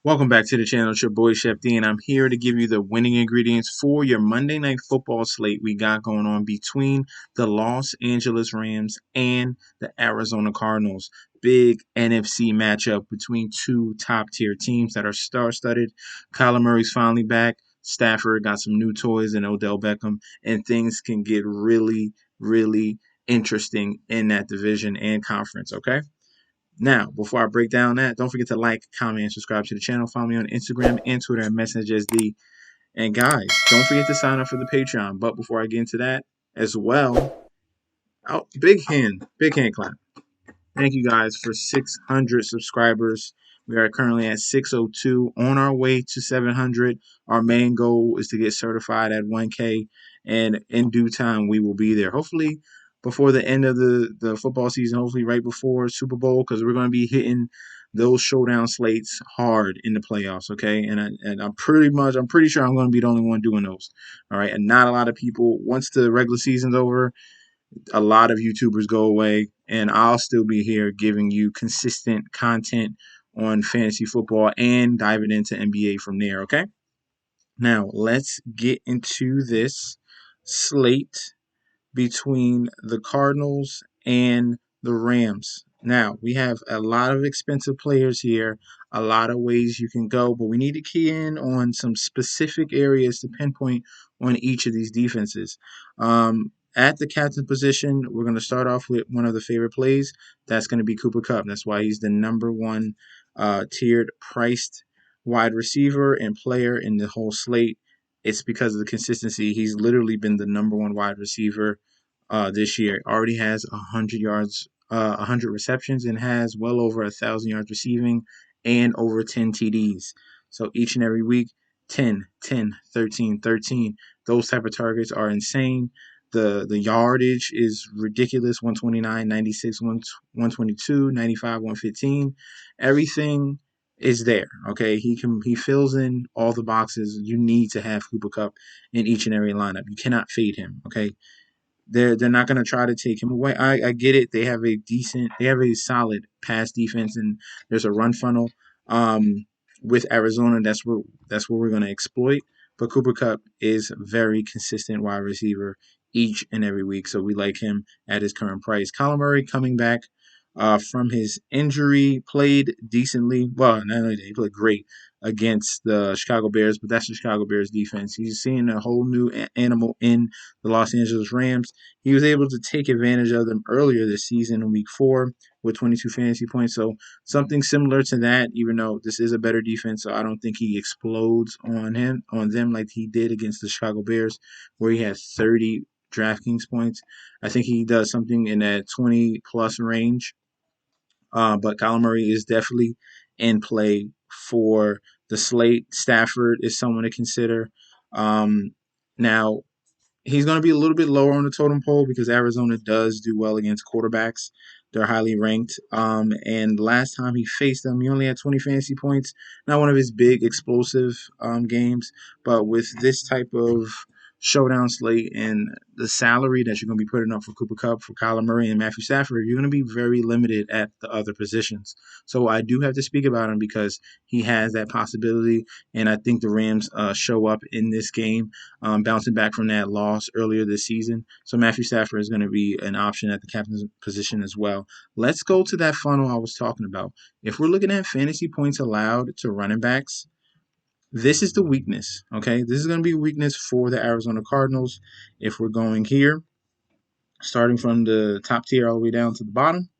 Welcome back to the channel. It's your boy Chef D, and I'm here to give you the winning ingredients for your Monday Night Football slate we got going on between the Los Angeles Rams and the Arizona Cardinals. Big NFC matchup between two top-tier teams that are star-studded. Kyler Murray's finally back. Stafford got some new toys and Odell Beckham, and things can get really, really interesting in that division and conference, okay? Now, before I break down that, don't forget to like, comment, and subscribe to the channel. Follow me on Instagram and Twitter at MessageSD. And guys, don't forget to sign up for the Patreon. But before I get into that as well, big hand clap. Thank you guys for 600 subscribers. We are currently at 602, on our way to 700. Our main goal is to get certified at 1K, and in due time, we will be there. Hopefully, before the end of the football season, hopefully right before Super Bowl, because we're going to be hitting those showdown slates hard in the playoffs, okay? And I'm pretty sure I'm going to be the only one doing those, all right? And not a lot of people, once the regular season's over, a lot of YouTubers go away, and I'll still be here giving you consistent content on fantasy football and diving into NBA from there, okay? Now, let's get into this slate between the Cardinals and the Rams. Now, we have a lot of expensive players here, a lot of ways you can go, but we need to key in on some specific areas to pinpoint on each of these defenses. At the captain position, we're going to start off with one of the favorite plays. That's going to be Cooper Kupp. That's why he's the number one tiered priced wide receiver and player in the whole slate. It's because of the consistency. He's literally been the number one wide receiver this year. Already has 100 yards, 100 receptions, and has well over 1,000 yards receiving and over 10 TDs. So each and every week, 10, 10, 13, 13. Those type of targets are insane. The yardage is ridiculous. 129, 96, 122, 95, 115. Everything is there. Okay. He fills in all the boxes you need to have Cooper Kupp in each and every lineup. You cannot fade him. Okay. They're not going to try to take him away. I get it. They have a solid pass defense, and there's a run funnel. With Arizona, that's where we're going to exploit. But Cooper Kupp is a very consistent wide receiver each and every week, so we like him at his current price. Kyler Murray coming back from his injury, played decently. Well, not only did he played great against the Chicago Bears, but that's the Chicago Bears defense. He's seeing a whole new animal in the Los Angeles Rams. He was able to take advantage of them earlier this season in Week 4 with 22 fantasy points. So something similar to that, even though this is a better defense, so I don't think he explodes on them like he did against the Chicago Bears, where he had 30 DraftKings points. I think he does something in that 20-plus range. But Kyler Murray is definitely in play for the slate. Stafford is someone to consider. Now, he's going to be a little bit lower on the totem pole because Arizona does do well against quarterbacks. They're highly ranked. And last time he faced them, he only had 20 fantasy points. Not one of his big explosive games, but with this type of showdown slate and the salary that you're going to be putting up for Cooper Kupp, for Kyler Murray, and Matthew Stafford, you're going to be very limited at the other positions. So I do have to speak about him because he has that possibility, and I think the Rams show up in this game, bouncing back from that loss earlier this season. So Matthew Stafford is going to be an option at the captain's position as well. Let's go to that funnel I was talking about. If we're looking at fantasy points allowed to running backs, this is the weakness, okay? This is going to be a weakness for the Arizona Cardinals. If we're going here, starting from the top tier all the way down to the bottom,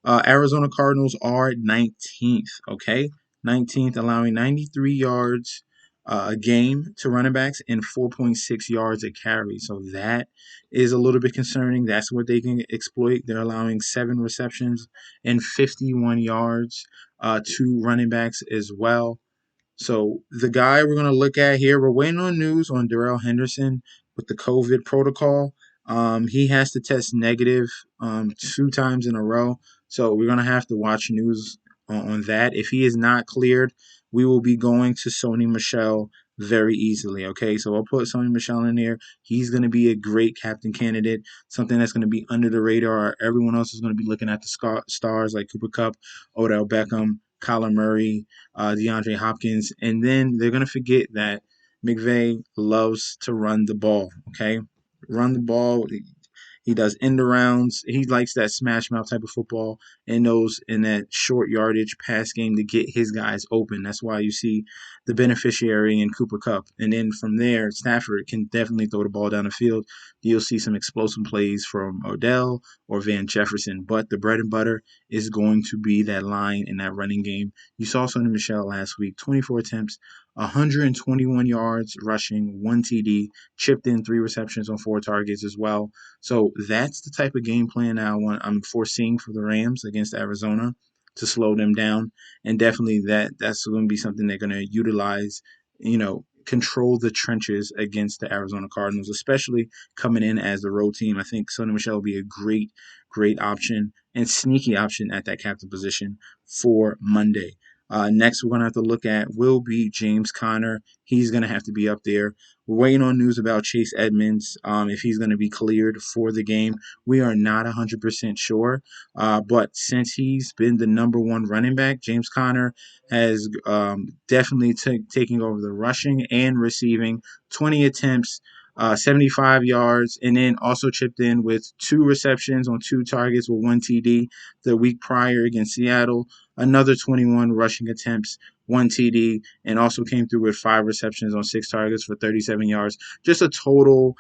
Arizona Cardinals are 19th, okay? 19th, allowing 93 yards a game to running backs and 4.6 yards a carry. So that is a little bit concerning. That's what they can exploit. They're allowing 7 receptions and 51 yards to running backs as well. So the guy we're going to look at here, we're waiting on news on Darrell Henderson with the COVID protocol. He has to test negative 2 times in a row. So we're going to have to watch news on that. If he is not cleared, we will be going to Sony Michel very easily. Okay, so I'll put Sony Michel in there. He's going to be a great captain candidate, something that's going to be under the radar. Everyone else is going to be looking at the stars like Cooper Kupp, Odell Beckham, Kyler Murray, DeAndre Hopkins, and then they're going to forget that McVay loves to run the ball. Okay, run the ball. He does end arounds. He likes that smash mouth type of football and knows in that short yardage pass game to get his guys open. That's why you see the beneficiary in Cooper Kupp. And then from there, Stafford can definitely throw the ball down the field. You'll see some explosive plays from Odell or Van Jefferson. But the bread and butter is going to be that line in that running game. You saw Sonny Michel last week, 24 attempts, 121 yards rushing, 1 TD, chipped in 3 receptions on 4 targets as well. So that's the type of game plan I'm foreseeing for the Rams against Arizona to slow them down, and definitely that's going to be something they're going to utilize. Control the trenches against the Arizona Cardinals, especially coming in as the road team. I think Sonny Michel will be a great option and sneaky option at that captain position for Monday. Next, we're going to have to look at will be James Conner. He's going to have to be up there. We're waiting on news about Chase Edmonds, if he's going to be cleared for the game. We are not 100% sure, but since he's been the number one running back, James Conner has definitely taking over the rushing and receiving. 20 attempts, 75 yards, and then also chipped in with 2 receptions on 2 targets with 1 TD the week prior against Seattle. Another 21 rushing attempts, 1 TD, and also came through with 5 receptions on 6 targets for 37 yards. Just a total,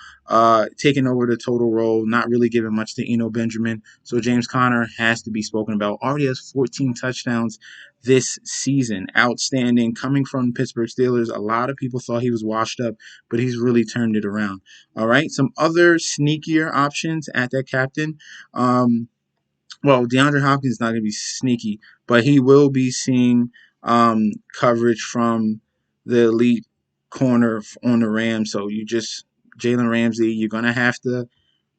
taking over the total role, not really giving much to Eno Benjamin. So James Conner has to be spoken about. Already has 14 touchdowns this season. Outstanding. Coming from Pittsburgh Steelers, a lot of people thought he was washed up, but he's really turned it around. All right, some other sneakier options at that captain. DeAndre Hopkins is not going to be sneaky, but he will be seeing coverage from the elite corner on the Rams. So Jalen Ramsey, you're going to have to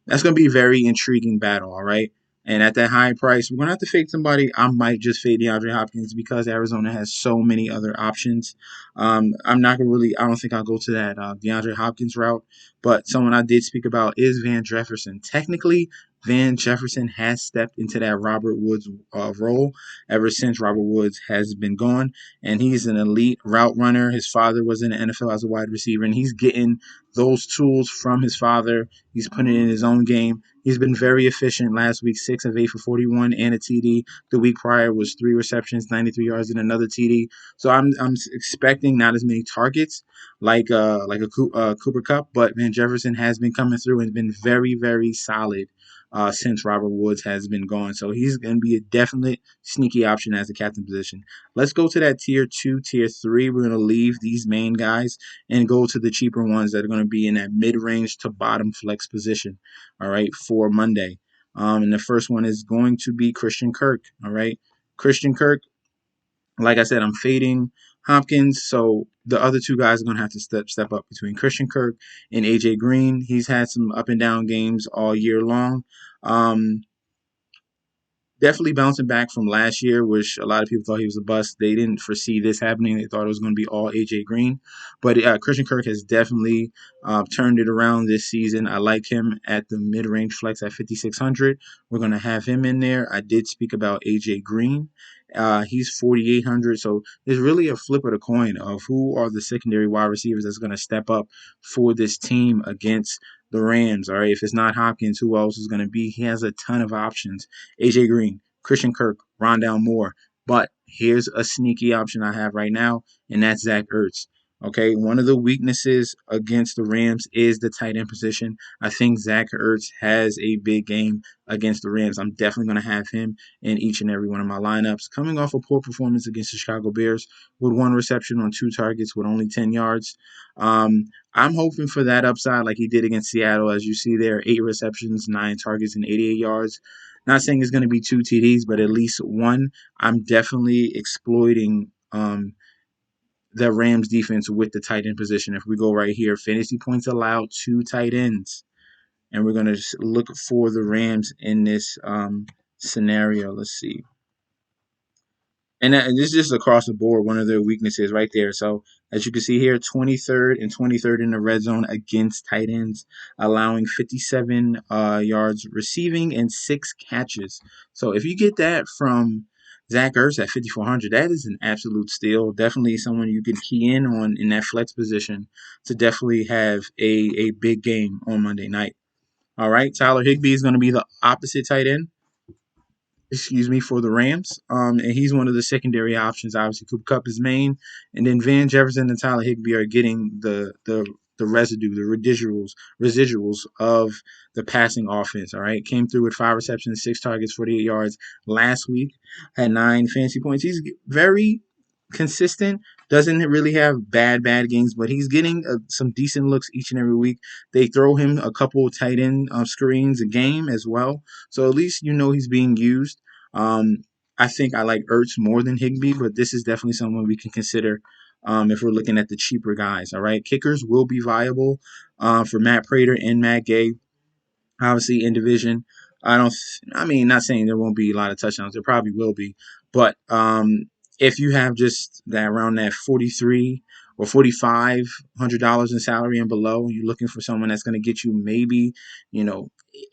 that's going to be a very intriguing battle, all right? And at that high price, we're going to have to fade somebody. I might just fade DeAndre Hopkins because Arizona has so many other options. I'm not going to I don't think I'll go to that DeAndre Hopkins route. But someone I did speak about is Van Jefferson. Technically, Van Jefferson has stepped into that Robert Woods role ever since Robert Woods has been gone. And he's an elite route runner. His father was in the NFL as a wide receiver, and he's getting those tools from his father. He's putting it in his own game. He's been very efficient last week, 6 of 8 for 41 and a TD. The week prior was 3 receptions, 93 yards, and another TD. So I'm expecting not as many targets like a Cooper Kupp, but Van Jefferson has been coming through and been very, very solid since Robert Woods has been gone. So he's going to be a definite sneaky option as the captain position. Let's go to that tier 2, tier 3. We're going to leave these main guys and go to the cheaper ones that are going to be in that mid-range to bottom flex position, all right, for Monday. And the first one is going to be Christian Kirk, all right? Christian Kirk, like I said, I'm fading Hopkins, so the other 2 guys are going to have to step up between Christian Kirk and A.J. Green. He's had some up and down games all year long. Definitely bouncing back from last year, which a lot of people thought he was a bust. They didn't foresee this happening. They thought it was going to be all A.J. Green. But Christian Kirk has definitely turned it around this season. I like him at the mid-range flex at 5,600. We're going to have him in there. I did speak about A.J. Green. He's 4,800. So there's really a flip of the coin of who are the secondary wide receivers that's going to step up for this team against the Rams. All right, if it's not Hopkins, who else is going to be? He has a ton of options. A.J. Green, Christian Kirk, Rondale Moore. But here's a sneaky option I have right now, and that's Zach Ertz. Okay, one of the weaknesses against the Rams is the tight end position. I think Zach Ertz has a big game against the Rams. I'm definitely going to have him in each and every one of my lineups. Coming off a poor performance against the Chicago Bears with 1 reception on 2 targets with only 10 yards. I'm hoping for that upside like he did against Seattle. As you see there, 8 receptions, 9 targets, and 88 yards. Not saying it's going to be 2 TDs, but at least 1. I'm definitely exploiting the Rams defense with the tight end position. If we go right here, fantasy points allowed, 2 tight ends. And we're going to look for the Rams in this scenario. Let's see. And this is just across the board, one of their weaknesses right there. So as you can see here, 23rd and 23rd in the red zone against tight ends, allowing 57 yards receiving and 6 catches. So if you get that from Zach Ertz at 5,400, that is an absolute steal. Definitely someone you can key in on in that flex position to definitely have a big game on Monday night. All right, Tyler Higbee is going to be the opposite tight end, for the Rams. And he's one of the secondary options. Obviously, Cooper Kupp is main, and then Van Jefferson and Tyler Higbee are getting the residue, the residuals of the passing offense. All right, came through with 5 receptions, 6 targets, 48 yards last week, had 9 fantasy points. He's very consistent. Doesn't really have bad games, but he's getting some decent looks each and every week. They throw him a couple of tight end screens a game as well, so at least you know he's being used. Um, I think I like Ertz more than Higbee, but this is definitely someone we can consider if we're looking at the cheaper guys. All right, kickers will be viable for Matt Prater and Matt Gay. Obviously, in division, I mean, not saying there won't be a lot of touchdowns. There probably will be, but if you have just that around that 43 or $4,500 in salary and below, you're looking for someone that's going to get you maybe,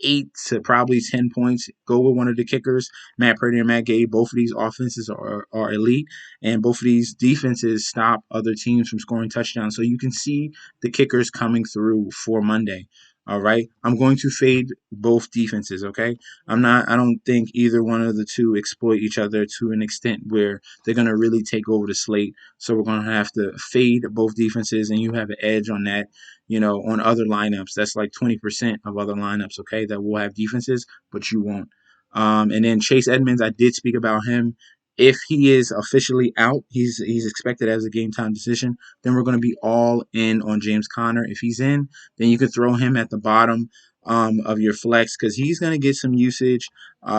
8 to probably 10 points. Go with one of the kickers, Matt Purdy and Matt Gay. Both of these offenses are elite, and both of these defenses stop other teams from scoring touchdowns. So you can see the kickers coming through for Monday. All right. I'm going to fade both defenses. Okay. I don't think either one of the two exploit each other to an extent where they're going to really take over the slate. So we're going to have to fade both defenses, and you have an edge on that, on other lineups. That's like 20% of other lineups. Okay. That will have defenses, but you won't. And then Chase Edmonds, I did speak about him. If he is officially out, he's expected as a game time decision, then we're going to be all in on James Conner. If he's in, then you could throw him at the bottom of your flex because he's going to get some usage,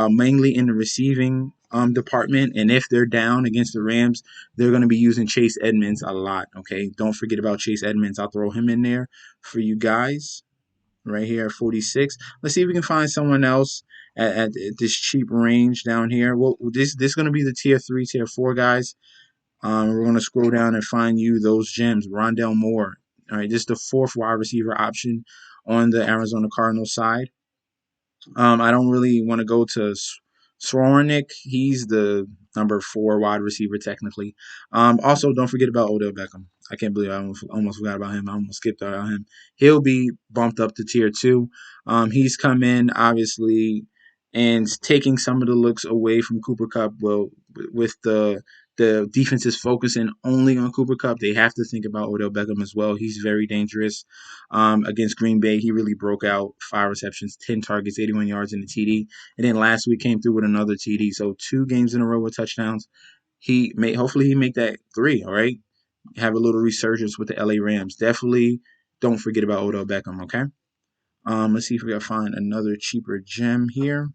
mainly in the receiving department. And if they're down against the Rams, they're going to be using Chase Edmonds a lot. Okay, don't forget about Chase Edmonds. I'll throw him in there for you guys right here at 46. Let's see if we can find someone else at this cheap range down here. Well, this is going to be the tier 3, tier 4 guys. We're going to scroll down and find you those gems. Rondell Moore. All right, this is the 4th wide receiver option on the Arizona Cardinals side. I don't really want to go to Swarnick. He's the number 4 wide receiver technically. Also, don't forget about Odell Beckham. I can't believe I almost forgot about him. I almost skipped about him. He'll be bumped up to tier 2. He's come in obviously and taking some of the looks away from Cooper Kupp. Well, with the defense is focusing only on Cooper Kupp, they have to think about Odell Beckham as well. He's very dangerous. Against Green Bay, he really broke out, 5 receptions, 10 targets, 81 yards in the TD. And then last week came through with another TD. So 2 games in a row with touchdowns. Hopefully he make that 3, all right? Have a little resurgence with the LA Rams. Definitely don't forget about Odell Beckham, okay? Let's see if we can find another cheaper gem here.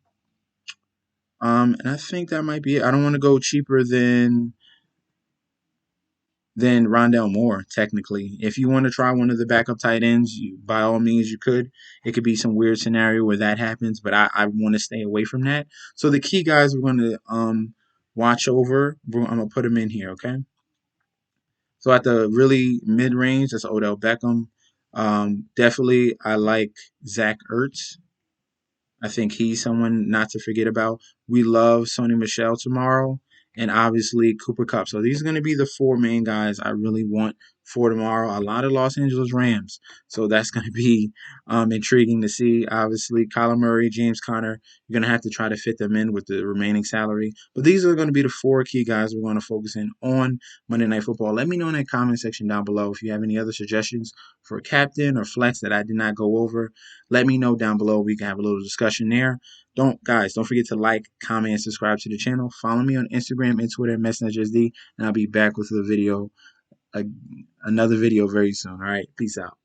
And I think that might be it. I don't want to go cheaper than Rondell Moore, technically. If you want to try one of the backup tight ends, by all means, you could. It could be some weird scenario where that happens, but I want to stay away from that. So the key guys we're going to watch over, I'm going to put them in here, okay? So at the really mid-range, that's Odell Beckham. Definitely, I like Zach Ertz. I think he's someone not to forget about. We love Sony Michel tomorrow, and obviously Cooper Kupp. So these are going to be the 4 main guys I really want for tomorrow. A lot of Los Angeles Rams, so that's going to be intriguing to see. Obviously, Kyler Murray, James Conner, you're going to have to try to fit them in with the remaining salary. But these are going to be the 4 key guys we're going to focus in on Monday Night Football. Let me know in the comment section down below if you have any other suggestions for a captain or flex that I did not go over. Let me know down below. We can have a little discussion there. Don't forget to like, comment, and subscribe to the channel. Follow me on Instagram and Twitter at MessNetJSD, and I'll be back with another video very soon. All right, peace out.